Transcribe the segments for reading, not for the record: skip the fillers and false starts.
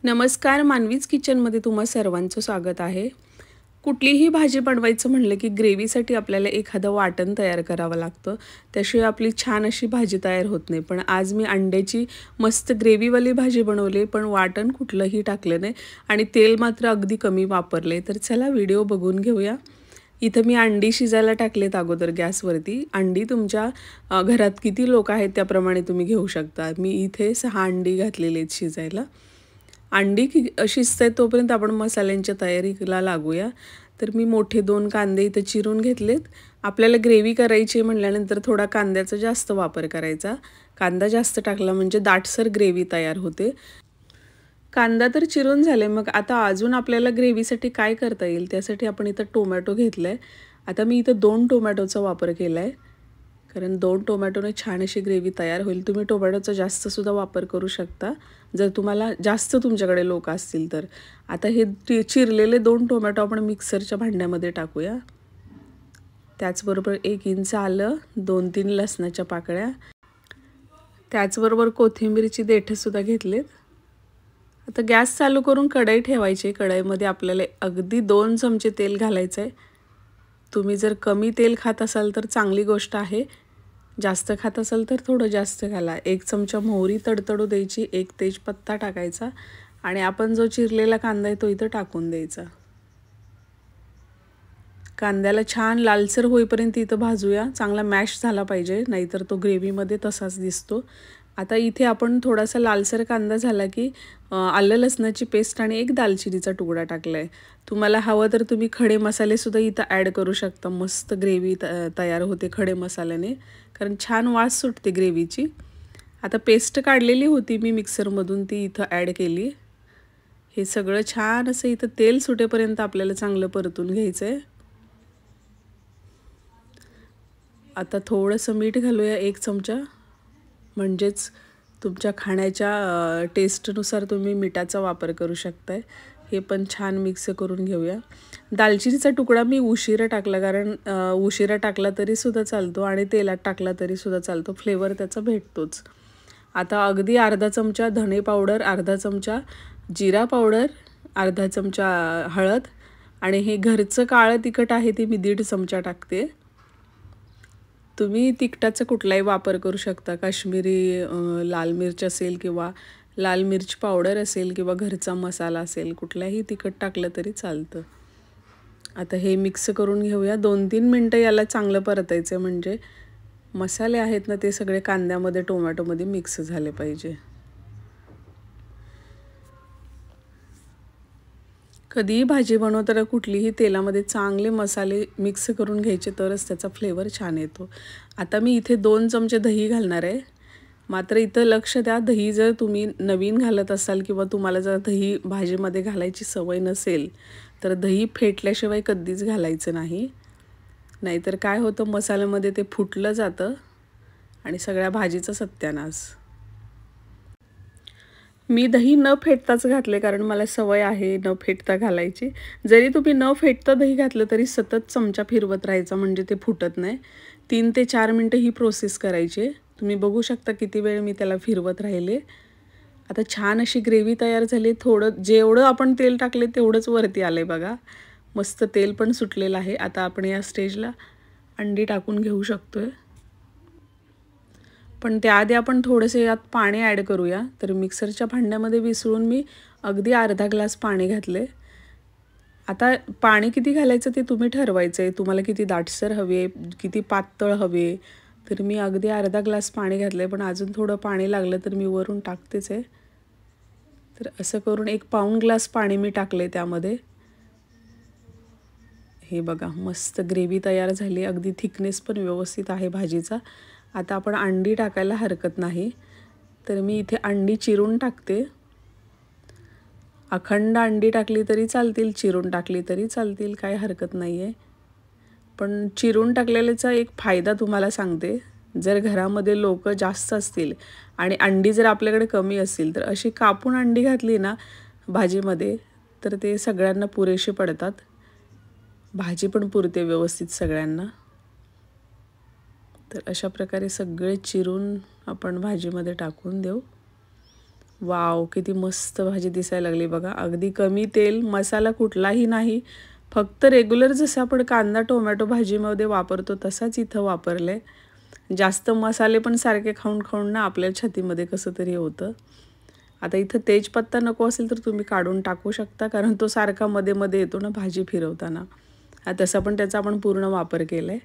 नमस्कार, मानवीज किचनमध्ये तुम्हा सर्वांचं स्वागत आहे. कुठलीही भाजी बनवायचं म्हणलं की ग्रेव्हीसाठी आपल्याला एखादं वाटण तयार करावं लागतं. त्याशिवाय आपली छान अशी भाजी तयार होत नाही. पण आज मी अंड्याची मस्त ग्रेव्हीवाली भाजी बनवली, पण वाटण कुठलंही टाकलं नाही आणि तेल मात्र अगदी कमी वापरले. तर चला व्हिडिओ बघून घेऊया. इथं मी अंडी शिजायला टाकलेत अगोदर गॅसवरती. अंडी तुमच्या घरात किती लोक आहेत त्याप्रमाणे तुम्ही घेऊ शकता. मी इथे 6 अंडी घातलेली आहेत शिजायला. अंडी शिजतायत तोपर्यंत आपण मसाल्यांच्या तयारीला लागूया. तर मी मोठे 2 कांदे इथं चिरून घेतलेत. आपल्याला ग्रेव्ही करायची म्हटल्यानंतर थोडा कांद्याचा जास्त वापर करायचा. कांदा जास्त टाकला म्हणजे दाटसर ग्रेव्ही तयार होते. कांदा तर चिरून झाले. मग आता अजून आपल्याला ग्रेव्हीसाठी काय करता येईल त्यासाठी आपण इथं टोमॅटो घेतला आहे. आता मी इथं 2 टोमॅटोचा वापर केला आहे. कारण 2 टोमॅटोने छान अशी ग्रेव्ही तयार होईल. तुम्ही टोमॅटोचा जास्तसुद्धा वापर करू शकता जर तुम्हाला जास्त तुमच्याकडे लोक असतील तर. आता हे चिरलेले 2 टोमॅटो आपण मिक्सरच्या भांड्यामध्ये टाकूया. त्याचबरोबर 1 इंच आलं, 2-3 लसणाच्या पाकळ्या, त्याचबरोबर कोथिंबीरची देठंसुद्धा घेतलेत. आता गॅस चालू करून कढई ठेवायची. कढईमध्ये आपल्याला अगदी 2 चमचे तेल घालायचं आहे. तुम्ही जर कमी तेल खात असाल तर चांगली गोष्ट आहे. जास्त खात असाल तर थोडं जास्त घाला. 1 चमचा मोहरी तडतडू द्यायची, 1 तेजपत्ता टाकायचा आणि आपण जो चिरलेला कांदा आहे तो इथं टाकून द्यायचा. कांद्याला छान लालसर होईपर्यंत इथं भाजूया. चांगला मॅश झाला पाहिजे, नाहीतर तो ग्रेव्हीमध्ये तसाच दिसतो. आता इथे आपण थोडासा लालसर कांदा झाला की आलं लसणाची पेस्ट आणि 1 दालचिनीचा तुकडा टाकला आहे. तुम्हाला हवं तर तुम्ही खडे मसालेसुद्धा इथं ॲड करू शकता. मस्त ग्रेव्ही तयार होते खडे मसाल्याने, कारण छान वास सुटते ग्रेव्हीची. आता पेस्ट काढलेली होती मी मिक्सरमधून, ती इथं ॲड केली. हे सगळं छान असं इथं तेल सुटेपर्यंत आपल्याला चांगलं परतून घ्यायचं आहे. आता थोडंसं मीठ घालूया 1 चमचा, म्हणजेच तुमच्या खाण्याच्या टेस्टनुसार तुम्ही मिठाचा वापर करू शकताय. हे पण छान मिक्स करून घेऊया. दालचिनीचा तुकडा मी उशिरा टाकला, कारण उशिरा टाकला तरीसुद्धा चालतो आणि तेलात टाकला तरीसुद्धा चालतो. फ्लेवर त्याचा भेटतोच. आता अगदी अर्धा चमचा धणे पावडर, अर्धा चमचा जिरा पावडर, अर्धा चमचा हळद आणि हे घरचं काळं तिखट आहे ते मी 1.5 चमचा टाकते. तुम्ही तिखटाचा कुठलाही वापर करू शकता. काश्मीरी लाल मिर्च असेल किंवा लाल मिर्च पावडर असेल किंवा घरचा मसाला असेल, कुठलाही तिखट टाकलं तरी चालतं. आता हे मिक्स करून घेऊया. 2-3 मिनटं याला चांगलं परतायचं, म्हणजे मसाले आहेत ना ते सगळे कांद्यामध्ये टोमॅटोमध्ये मिक्स झाले पाहिजे. कधीही भाजी बनवताना कुठलीही तेलामध्ये चांगले मसाले मिक्स करून घ्यायचे, तरच त्याचा फ्लेवर छान येतो. आता मी इथे 2 चमचे दही घालणार आहे. मात्र इथं लक्ष द्या, दही जर तुम्ही नवीन घालत असाल किंवा तुम्हाला जर दही भाजीमध्ये घालायची सवय नसेल तर दही फेटल्याशिवाय कधीच घालायचं नाही. नाहीतर काय होतं, मसाल्यामध्ये ते फुटलं जातं आणि सगळ्या भाजीचा सत्यानाश. मी दही न फेटताच घातले, कारण मला सवय आहे न फेटता घालायची. जरी तुम्ही न फेटता दही घातलं तरी सतत चमचा फिरवत राहायचा, म्हणजे ते फुटत नाही. 3 ते 4 मिनटं ही प्रोसेस करायची. तुम्ही बघू शकता किती वेळ मी त्याला फिरवत राहिले. आता छान अशी ग्रेव्ही तयार झाली. थोडं जेवढं आपण तेल टाकले तेवढंच वरती आलं आहे बघा. मस्त तेल पण सुटलेलं आहे. आता आपण या स्टेजला अंडी टाकून घेऊ शकतो आहे. पण त्याआधी आपण थोडेसे यात पाणी ॲड करूया. तर मिक्सरच्या भांड्यामध्ये विसळून मी अगदी अर्धा ग्लास पाणी घातले. आता पाणी किती घालायचं ते तुम्ही ठरवायचं आहे. तुम्हाला किती दाटसर हवे, किती पातळ हवे. तर मी अगदी अर्धा ग्लास पाणी घातलं आहे, पण अजून थोडं पाणी लागलं तर मी वरून टाकतेच आहे. तर असं करून 1 पाऊण ग्लास पाणी मी टाकले त्यामध्ये. हे बघा मस्त ग्रेव्ही तयार झाली. अगदी थिकनेस पण व्यवस्थित आहे भाजीचा. आता आपण अंडी टाकायला हरकत नाही. तर मी इथे अंडी चिरून टाकते. अखंड अंडी टाकली तरी चालतील, चिरून टाकली तरी चालतील, काय हरकत नाही आहे. पण चिरून टाकलेल्याचा एक फायदा तुम्हाला सांगते. जर घरामध्ये लोक जास्त असतील आणि अंडी जर आपल्याकडे कमी असतील तर अशी कापून अंडी घातली ना भाजीमध्ये तर ते सगळ्यांना पुरेशी पडतात. भाजी पण पुरते व्यवस्थित सगळ्यांना. तर अशा प्रकारे सगळे चिरून आपण भाजीमध्ये टाकून देऊ. वाव, किती मस्त भाजी दिसायला लागली बघा. अगदी कमी तेल, मसाला कुठलाही नाही. फक्त रेग्युलर जसं आपण कांदा टोमॅटो भाजीमध्ये वापरतो तसाच इथं वापरले. जास्त मसाले पण सारखे खाऊन खाऊन ना आपल्या छातीमध्ये कसं तरी होतं. आता इथं तेजपत्ता नको असेल तर तुम्ही काढून टाकू शकता, कारण तो सारखा मध्ये मध्ये येतो ना भाजी फिरवताना. तसा पण त्याचा आपण पूर्ण वापर केला आहे.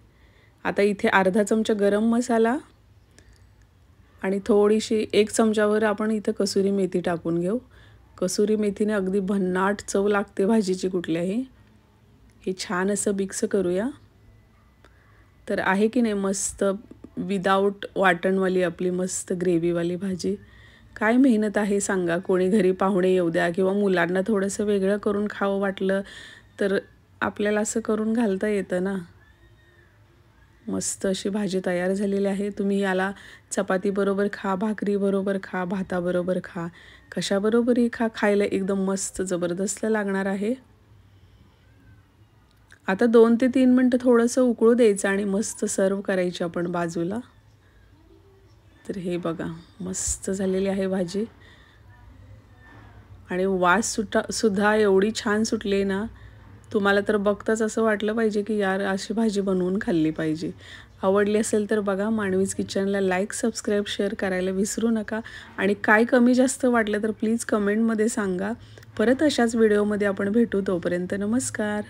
आता इथे अर्धा चमचा गरम मसाला आणि थोडीशी 1 चमचावर आपण इथं कसुरी मेथी टाकून घेऊ. कसुरी मेथीने अगदी भन्नाट चव लागते भाजीची कुठल्याही. हे छान असं मिक्स करूया. तर आहे की नाही मस्त विदाऊट वाटणवाली आपली मस्त ग्रेव्हीवाली भाजी. काय मेहनत आहे सांगा. कोणी घरी पाहुणे येऊ द्या किंवा मुलांना थोडंसं वेगळं करून खावं वाटलं तर आपल्याला असं करून घालता येतं ना. मस्त अशी भाजी तयार झालेली आहे. तुम्ही याला चपातीबरोबर खा, भाकरीबरोबर खा, भाताबरोबर खा, कशाबरोबरही खा, खायला एकदम मस्त जबरदस्त लागणार आहे. आता 2 ते 3 मिनटं थोडंसं उकळू द्यायचं आणि मस्त सर्व करायची आपण बाजूला. तर हे बघा मस्त झालेली आहे भाजी आणि वास सुद्धा एवढी छान सुटली ना, तुम्हाला तर बघताच असं वाटलं पाहिजे की यार अशी भाजी बनवून खाल्ली पाहिजे. आवडली असेल तर बघा मानवीज किचनला लाईक, सबस्क्राईब, शेअर करायला विसरू नका आणि काय कमी जास्त वाटलं तर प्लीज कमेंटमध्ये सांगा. परत अशाच व्हिडिओमध्ये आपण भेटू. तोपर्यंत नमस्कार.